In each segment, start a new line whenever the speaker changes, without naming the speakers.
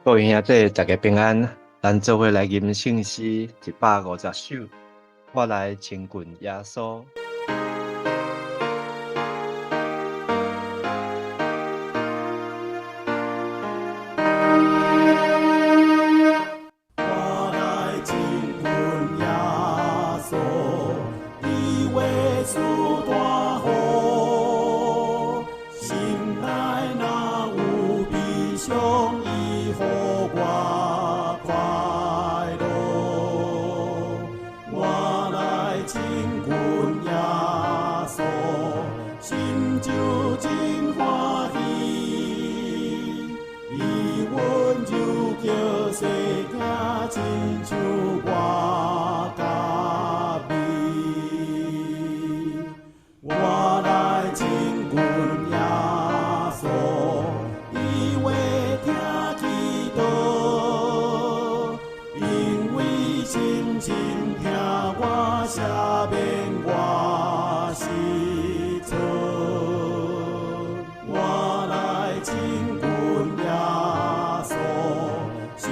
各位兄弟，大家平安。咱做伙来吟圣诗150首，我来亲近耶稣。
我来亲近耶稣，伊为主大好，心内若有悲伤，伊予我快乐。我来亲近耶稣，心就真欢喜，伊温柔叫世界亲像我家己。我来亲近耶稣，伊话听祈祷，因为深深听我写免我是错。我来亲近耶稣，心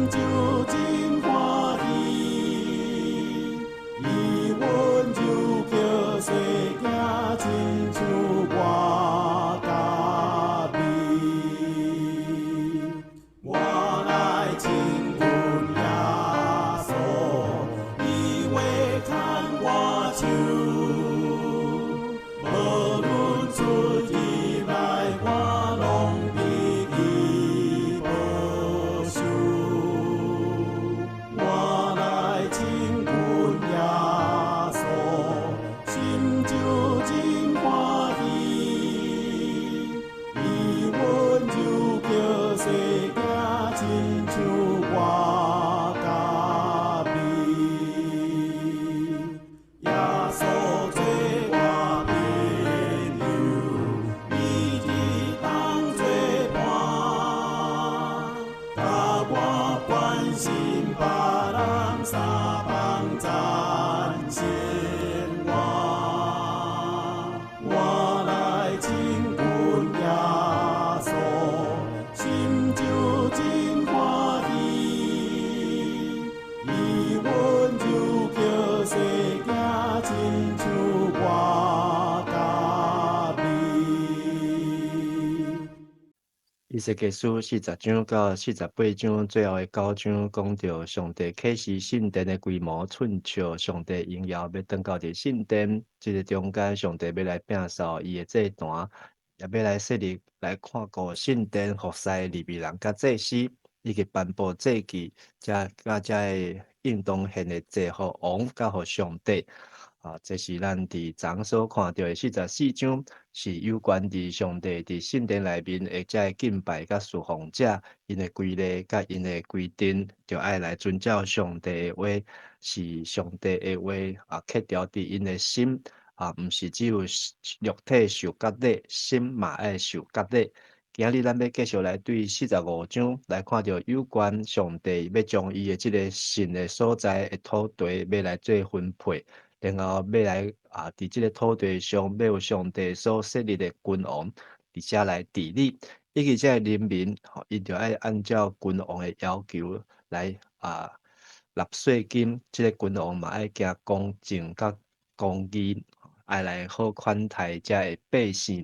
就真欢喜，伊温柔叫世界亲像我家己。我来亲近耶稣，伊话牵我手，无论出意来，我拢为伊保守。我来亲近耶稣，心就真欢喜，伊温柔叫世界亲像我家己。耶稣做我朋友，伊只当作伴，甲我关心别人三方赞鲜我。我来亲近耶稣，心就真欢喜，伊温柔叫世界亲像我家己。
以西结书40章到48章最后的9章，讲到上帝启示圣殿的规模，寸照上帝荣耀要登到伫圣殿。这个中间，上帝要来摒扫伊的祭坛，也要来设立来看顾圣殿服侍利未人甲祭司，以及颁布祭祀，甲这的应当献的祭予王甲予上帝。这是咱伫昨所看到的44章，是有关伫上帝伫圣殿内面或者敬拜甲侍奉者，因的规律甲因的规定，就爱来遵照上帝的话，是上帝的话刻条伫因的心毋是只有肉体受割礼，心嘛爱受割礼。今日咱要继续来对45章来看到有关上帝要将伊的即个神的所在的土地要来做分配。然后要来伫即个土地上，要有上帝所设立的君王，而且来治理，以及这人民，伊就爱按照君王的要求来纳税金。即个君王嘛爱行公正甲公义，爱来好款待遮的百姓。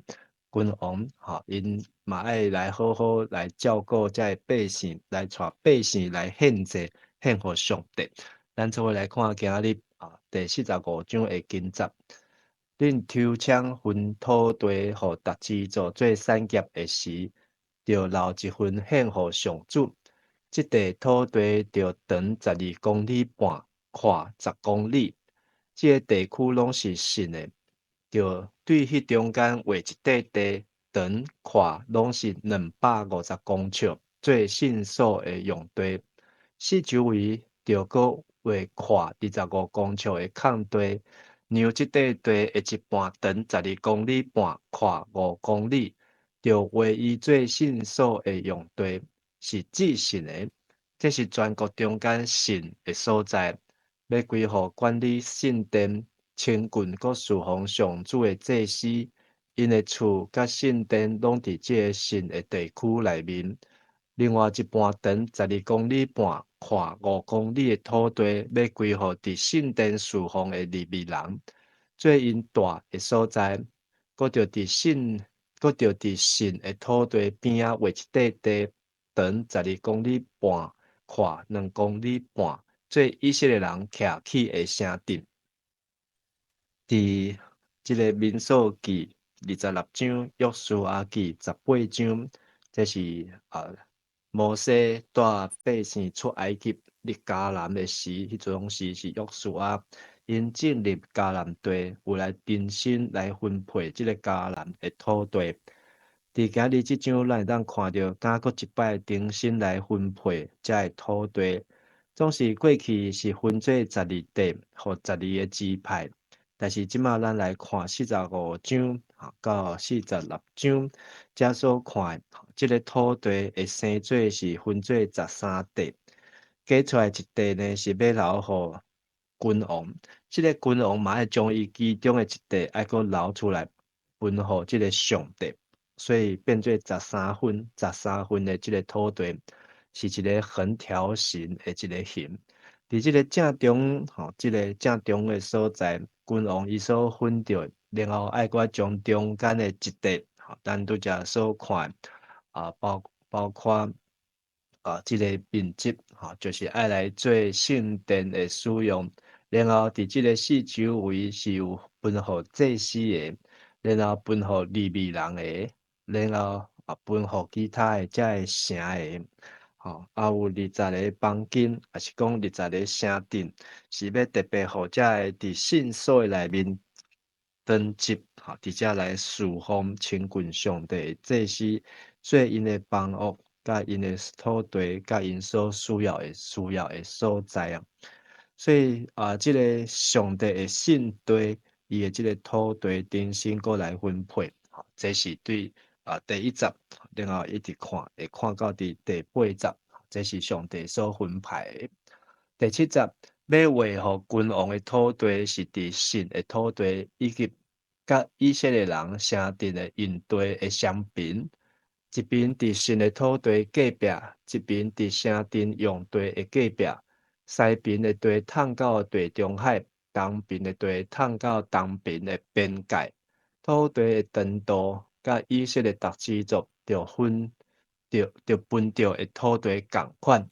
君王因嘛爱来好好来照顾遮的百姓，来带百姓来献祭，献互上帝。咱做伙来看今日第45章的经节。恁抽签分土地，互达支做做产业的时，就留一份献互上主。即地土地就长12公里半，宽10公里。即个地区拢是神的，就对迄中间画一块地，长宽拢是250公尺，做信所的用地。四周围就搁画宽25公尺的空地，让即块地的一半长12公里半，宽5公里，就画伊做信所的用地，是至神的。这是全国中间神的所在，要归互管理圣殿、亲近佮侍奉上主的祭司，因的厝甲圣殿拢伫这个神的地区内面。另外一半长12公里半、宽5公里的土地，要归户伫圣殿侍奉的利未人，做因住的所在。搁着伫神的土地边仔画一块地，长12公里半、宽2公里半，做以色列人徛起的城镇。伫即个民数记26章、约书亚记18章，这是摩西带百姓出埃及入迦南的时，迄阵时是约书亚因进入迦南地，有来重新来分配即个迦南的土地。伫今日即章，咱会当看到，敢搁一摆重新来分配遮个土地。总是过去是分做12地，互12个支派。但是即马咱来看45章到46章，遮所看即个土地会生做是分做13地，加出来一地呢是要留互君王，即个君王嘛爱将伊其中的一地爱搁留出来分互即个上帝，所以变做13分的即个土地是一个横条形的一个形。伫即个正中，即个正中的所在，君王伊所分着，然后爱搁将中间的一地，咱拄则所看，包括即个品质，就是爱来做圣殿的使用，然后伫即个四周围是有分互祭司的，然后分互利未人的，然后分互其他的遮个城的。也有20个房间，也是讲20个城镇，是要特别互遮个伫圣所内面登记，伫遮来侍奉亲近上帝祭司，做因的房屋，甲因的土地，甲因所需要的所在啊。所以即个上帝的圣地，伊的即个土地重新过来分配，这是对第1集，然后一直看，会看到伫第8集。这是上帝所分派的。第7集要维护君王的土地，是伫神的土地，以及甲以色列人城镇的印地的相平。一边伫神的土地隔壁，一边伫城镇用地的隔壁。西边的地通到地中海，东边的地通到东边的边界。土地的长度，甲以色列各支族着分着的土地共款，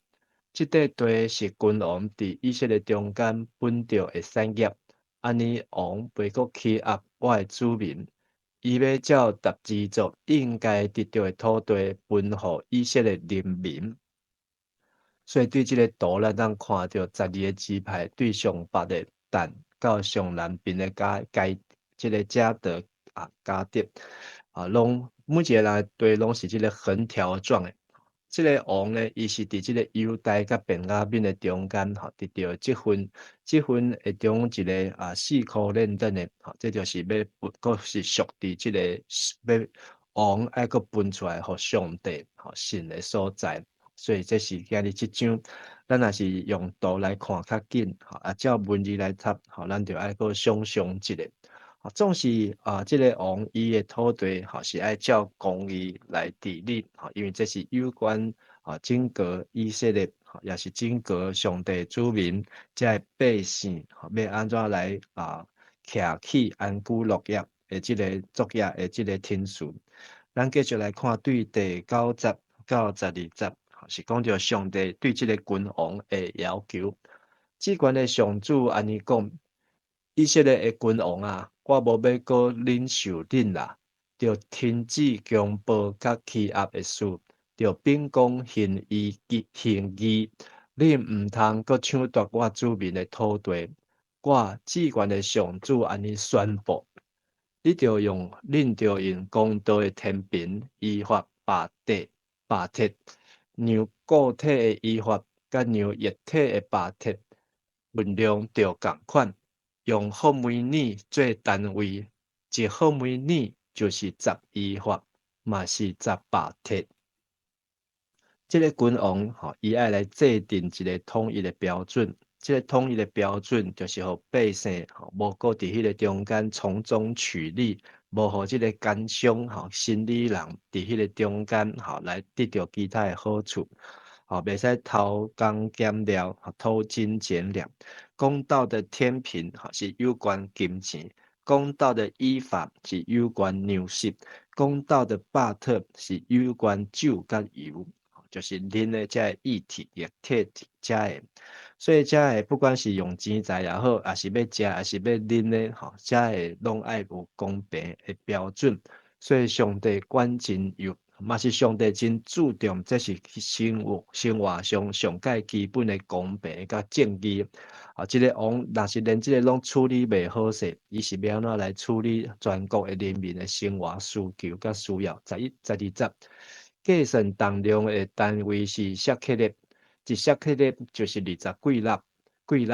即块地是君王伫以色列中间分着的产业。安尼王袂阁欺压我的子民，伊要照各支族应该得到的土地分互以色列人民。所以对即个图，咱当看到12个支派对上北的但到上南边的即个加德加德拢每一个人的地拢是即个横条状的。即个王呢，伊是伫即个犹大甲便雅悯的中间，得到积分会中一个4颗链等的，这就是要阁是属伫即个要王爱阁分出来互上帝神的所在。所以这是今日即章，咱若是用图来看较紧，照文字来读，咱就爱阁想象一下。总是即个王伊的土地是爱照公义来治理，因为这是有关整个以色列，也是整个上帝子民，遮百姓要安怎来徛起安居乐业的即个作业的即个天数。咱继续来看对第9节到12节，是讲到上帝对即个君王的要求。至关的上主安尼讲。以色列的君王我无要阁忍受恁啦，着停止强暴甲欺压的事，着秉公行义，恁毋通阁抢夺我子民的土地。我至关的上主安尼宣布：恁着用公道的天平依法拔铁，让固体的依法甲让液体的拔铁分量着共款。用毫米尼做单位，1毫米尼就是10依法，嘛是10巴铁。这个君王伊爱来制定一个统一的标准，这个统一的标准就是互百姓无搁伫迄个中间从中取利，无互即个奸商心理人伫迄个中间来得到其他的好处。袂使偷工减料，偷斤减两。公道的天平是有关金钱，公道的依法是有关粮食，公道的巴特是有关酒甲油，就是恁的这液体液体这的。所以这的不管是用钱财也好，还是要食，还是要啉的，这的拢爱有公平的标准。所以上帝管真严，嘛是上帝真注重，这是生活上上界基本的公平甲正义。这个王若是连这个拢处理袂好势，伊是要安怎来处理全国的人民的生活需求甲需要？11、12、10，计算重量的单位是舍克勒，一舍克勒就是20几粒，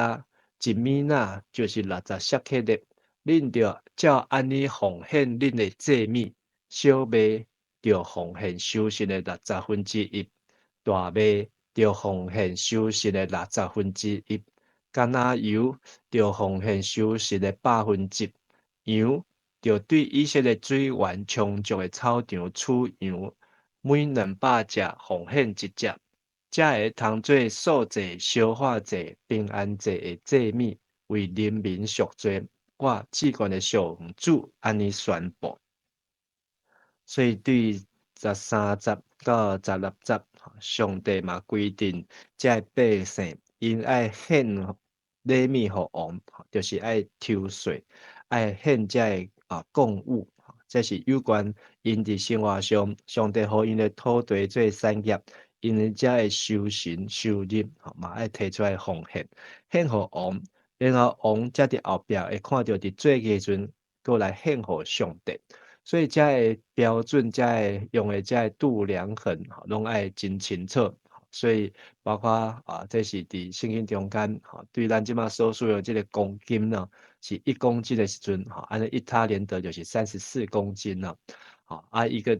一米呐就是60舍克勒。恁着照安尼奉献恁的祭物，小麦着奉献收成的1/60，大麦着奉献收成的1/60，橄榄油着奉献收成的100%，羊着对以色列水源充足的草场取羊，每200只奉献1只，才会通做素祭、烧化祭、平安祭的祭物，为人民赎罪。我至高的上主安尼宣布。所以对13节到16节，上帝嘛规定，这百姓因爱献礼物给王，就是爱抽税，爱献这贡物，这是有关因伫生活上，上帝予因的土地做产业，因的这的收成收入，嘛爱提出来奉献，献给王，然后王才伫后壁会看到伫做嘅时阵，过来献给上帝。所以这的标准，这的用的这的度量衡，拢爱真清楚。所以包括这是伫圣经中间，对咱即马所需的这个公斤呢，是1公斤的时阵，安尼一他连得就是34公斤了。一个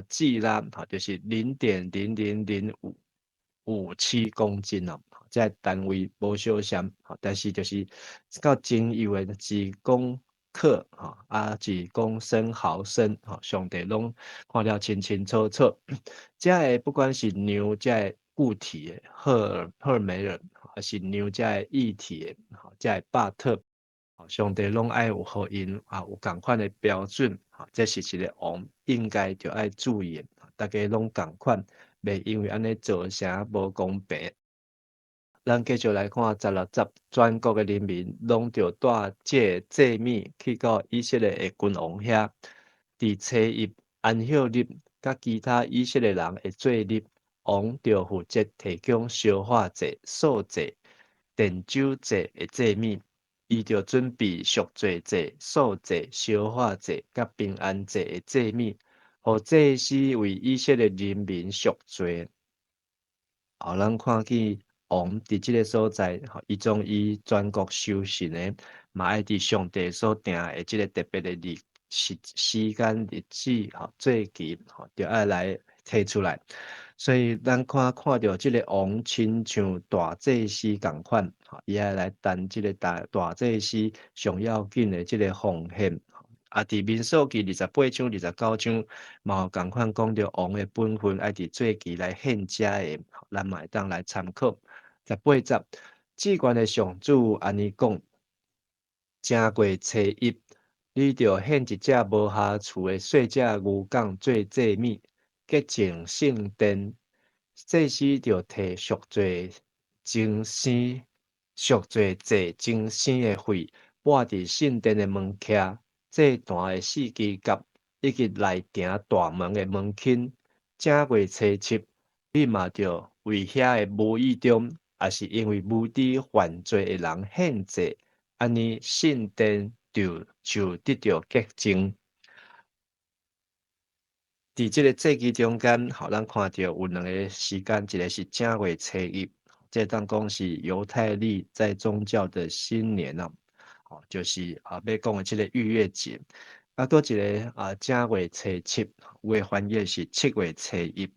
剂量，就是0.000557公斤了。这单位无相像，但是就是到精油的几公克几公升毫升，上帝拢看了清清楚楚。这个不管是牛这个固体的赫尔梅尔，还是牛这个液体的，这个巴特，上帝拢爱有互因有共款的标准，这是一个王应该就爱注意的，大家拢共款，袂因为安尼造成无公平。咱继续来看16节，全国的人民拢着带这祭物去到以色列的君王遐，伫初一安息日，甲其他以色列人的做日，王着负责提供烧化祭、素祭、奠酒祭的祭物，伊着准备赎罪祭、素祭、烧化祭甲平安祭的祭物，互祭司为以色列人民赎罪。咱看见王伫即个所在，伊将伊全国修行的，嘛爱伫上帝所定的即个特别的时间日子，做期，就爱来提出来。所以咱看到即个王亲像大祭司共款，伊爱来担即个大祭司上要紧的即个奉献。伫民数记28章、29章，嘛有共款讲到王的本分爱伫做期来献遮的，咱嘛会当来参考。18节，至关的上主安尼讲：正月初一，你着献一只无下厝的细只牛犅做祭物，洁净圣殿。祭司着摕赎罪精生、赎罪祭精生的血，抹伫圣殿的门徛、祭坛的四支角，以及内庭大门的门槛。正月初七，你嘛着为遐的无意中，也是因为无知犯罪的人献祭，安尼圣殿就得到洁净。伫即个节期中间，咱看到有2个时间，一个是正月初一，这当讲是犹太历在宗教的新年就是要讲的即个逾越节。搁一个正月初七，有的翻译是7月初一。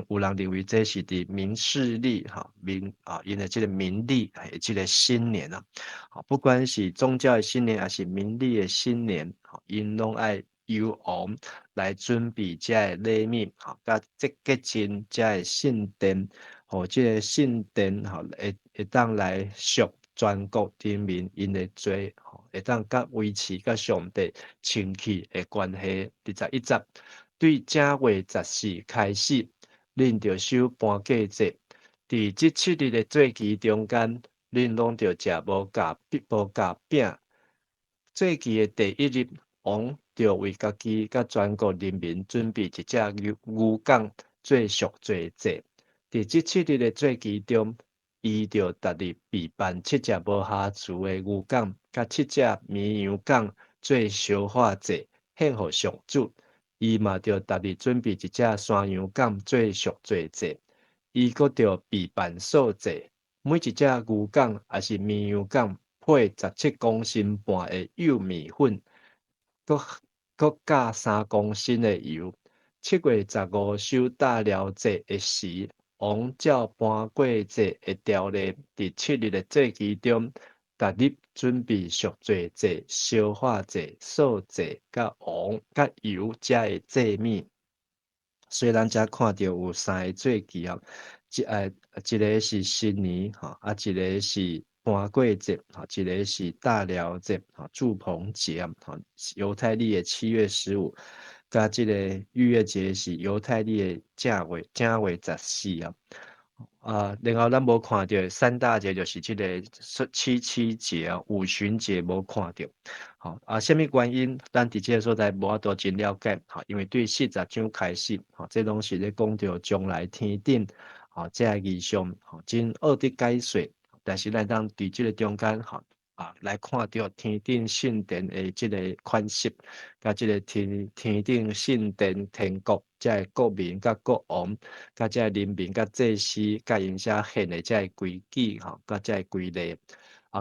有人认为这是伫民事历因的这个民历这个新年啊，不管是宗教的新年还是民历的新年，因拢爱由王来准备这个礼物，甲这洁净这个圣殿，这个圣殿会当来赎全国人民因的罪，会当甲维持甲上帝亲戚的关系。21节，对正月14开始。恁着守搬过节，伫这7日的节期中间，恁拢着食无夹饼。节期的第1日，王着为家己甲全国人民准备一只牛犅做赎罪祭。伫这7日的节期中，伊着逐日备办7只无瑕疵的牛犅，甲7只绵羊犅做烧化祭，献互上主。伊嘛着逐日准备一只山羊犅做赎罪祭，伊阁着备办素祭，每一只牛犅也是绵羊犅配17公升半的幼米粉，阁加3公升的油。7月15守大寮节的时，王照搬过节的条例，伫7日的节期中，逐日准备赎罪祭、烧化祭、素祭、甲王、甲油遮的祭物。虽然遮看到有3个节期一个是新年一个是搬过节一个是大寮节祝棚节犹太历的7月15，甲这个逾越节是犹太历的正月14然后咱无看到三大节，就是这个七七节五旬节无看到。什么原因？咱伫这个所在无法度真了解。因为对40章开始，这拢是咧讲到将来天顶，这个意象，真恶的解说。但是咱当伫这个中间，来看到天顶圣殿的这个款式，甲这个天顶圣殿天国，这个国民甲国王，甲这个人民甲祭司，甲因遮献的这个规矩，甲这个规例。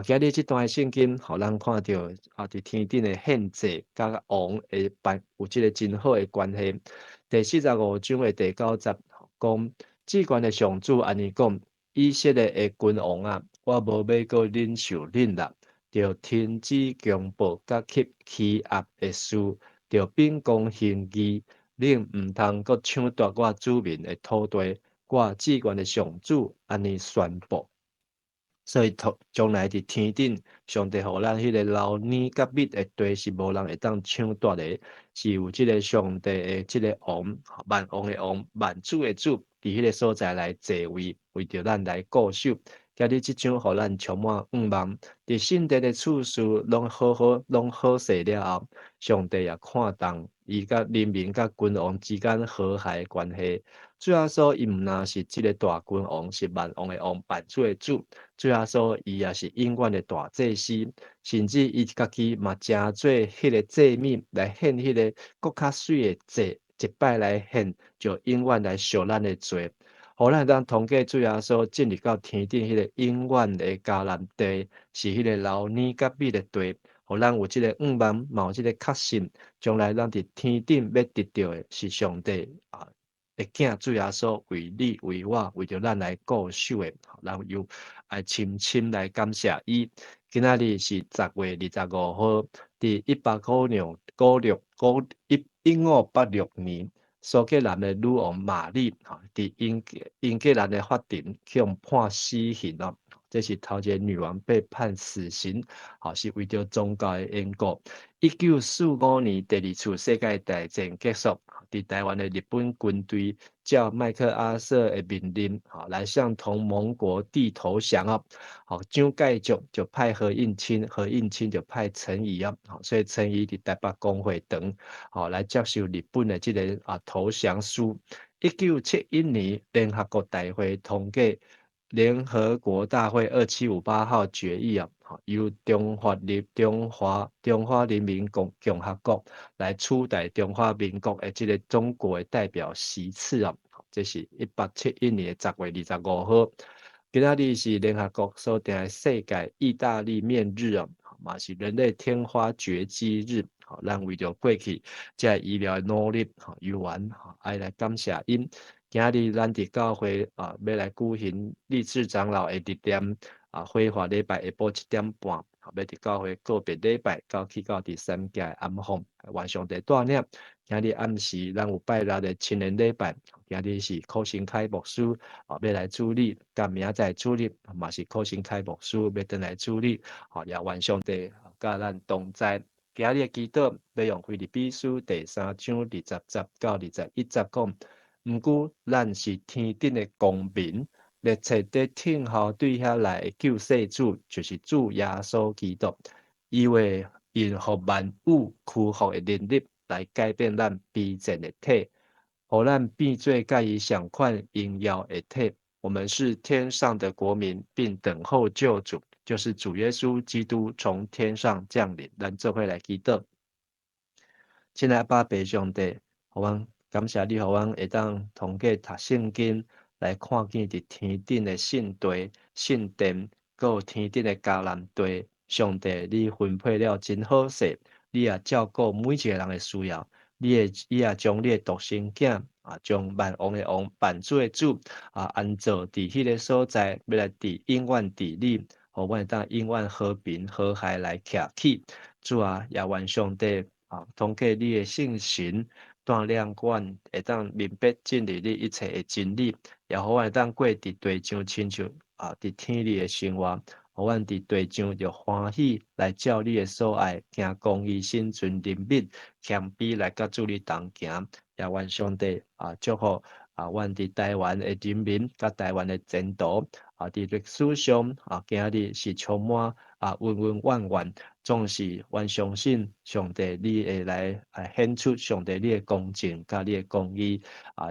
今日这段圣经，互咱看到伫天顶的献祭，甲王会有这个真好的关系。第45章的第9节讲，至高的上主安尼讲：以色列的君王啊，我无要阁忍受恁啦。着停止强暴甲欺压的事，着秉公行义，恁毋通阁抢夺我子民的土地。我至高的上主安尼宣布。所以将来伫天顶，上帝互咱迄个老年甲密的地是无人会当抢夺的，是有即个上帝的即个王，万王的王，万主的主，伫迄个所在来坐位，为着咱来固守。今日即张互咱充满望，伫圣殿的处事拢好势了后，上帝也看重伊甲人民甲君王之间和谐的关系。最后说，伊毋那是即个大君王，是万王的王，万主的主。最后说，伊也是永远的大祭司，甚至伊家己嘛诚做迄个祭物来献迄个更较水的祭，一摆来献，就永远来赎咱的罪。互咱当通过最后所进入到天顶迄个永远的迦南地，是迄个老年甲美的地，互咱有即个望，嘛有即个确信，将来咱伫天顶要得到的是上帝的囝最后所为你为我为着咱来固守的，咱又爱深深来感谢伊。今仔日是10月25号，伫1586年。苏格兰的女王玛丽伫英格兰的法庭向判死刑这是头一个女王被判死刑，是为着宗教的缘故。1945年第2次世界大战结束，伫台湾的日本军队照麦克阿瑟的命令，来向同盟国地投降蒋介石就派何应钦就派陈仪所以陈仪伫台北公会堂，来接受日本的这个投降书。1971年联合国大会通过联合国大会2758号决议由中华人民共和国来取代中华民国的这个中国的代表席次这是1871年10月25号。今仔日是联合国所定的世界意大利面日嘛是人类天花绝迹日。咱为着过去这医疗的努力，游玩爱来感谢因。今日咱伫教会要来举行立志长老的日念辉华礼拜下晡7点半，要伫教会个别礼拜去到第3届暗访，愿上帝带领。今日暗时咱有拜六的青年礼拜，今日是柯新凯牧师要来主理，甲明仔载主理嘛是柯新凯牧师要登来主理，也愿上帝甲咱同在。今日的祈祷要用腓立比书第3章20节到21节讲，毋过咱是天顶的公民，列册伫听候对遐来的救世主，就是主耶稣基督，伊会因互万物屈服的能力来改变咱卑贱的体，互咱变做甲伊相款荣耀的体。我们是天上的国民，并等候救主，就是主耶稣基督从天上降临。咱做伙来祈祷。亲爱的爸爸上帝，互阮感谢你，互阮会当通过读圣经来看见伫天顶的圣地、圣殿，阁有天顶的迦南地。上帝，你分配了真好势，你也照顾每一个人的需要。你也将你的独生囝将万王的王、万主的主安坐伫迄个所在，要来永远伫你，互阮会当永远和平和谐来徛起。主啊，也愿上帝通过你的圣神带领阮，会当明白进入你一切的真理，也互阮会当过伫地上亲像伫天里的生活。互阮伫地上就欢喜来照你的所爱，行公义、心存怜悯、谦卑来甲主你同行。也愿上帝祝福阮伫台湾的人民，甲台湾的前途伫历史上今日是充满恩恩怨怨，总是阮相信上帝你会来显出上帝你的公正甲你的公义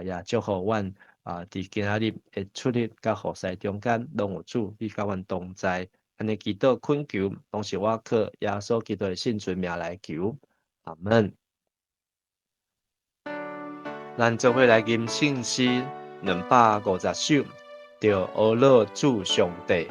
也祝福阮。伫今仔日会出入甲河西中间，拢有主你甲阮同在。安尼祈祷恳求，拢是我靠耶稣基督的圣尊名来求，阿门。咱做伙来吟圣诗250首，着阿乐主上帝。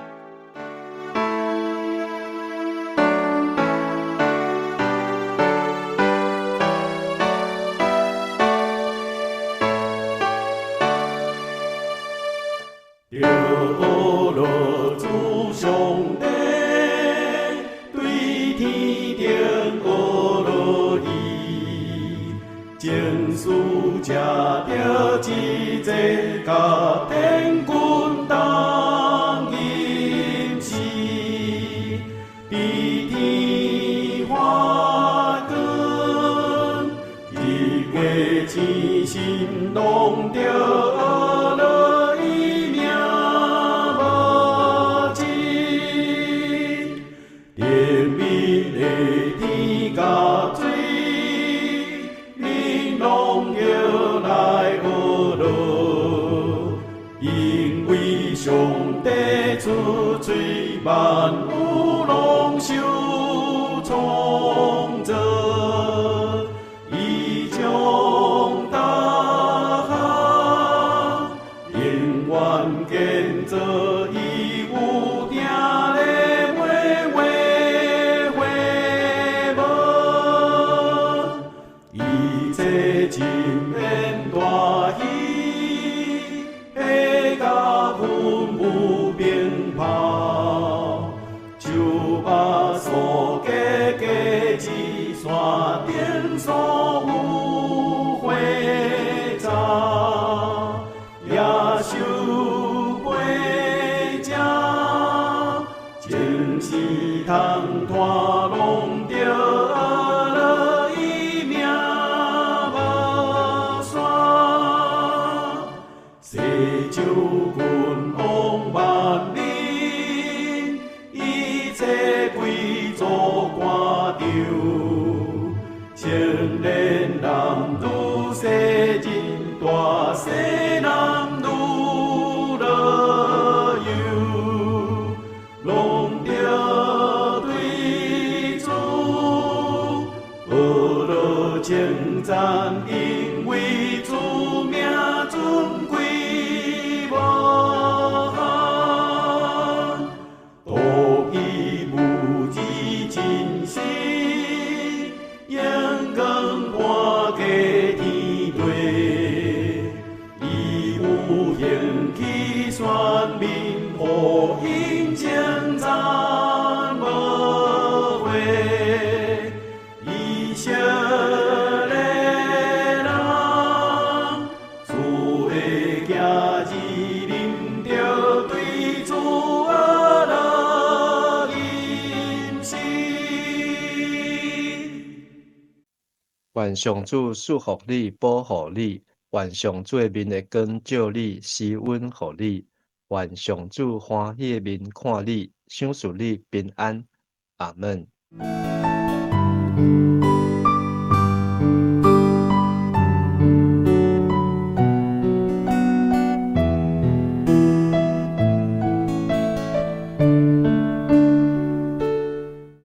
民火引将咱无悔，以色列人，主的家子领着对主的饮食。
愿上主赐福你，保护你；愿上主的面会光照你，施恩互你；愿上主欢喜的面看你，赏赐你平安。阿门。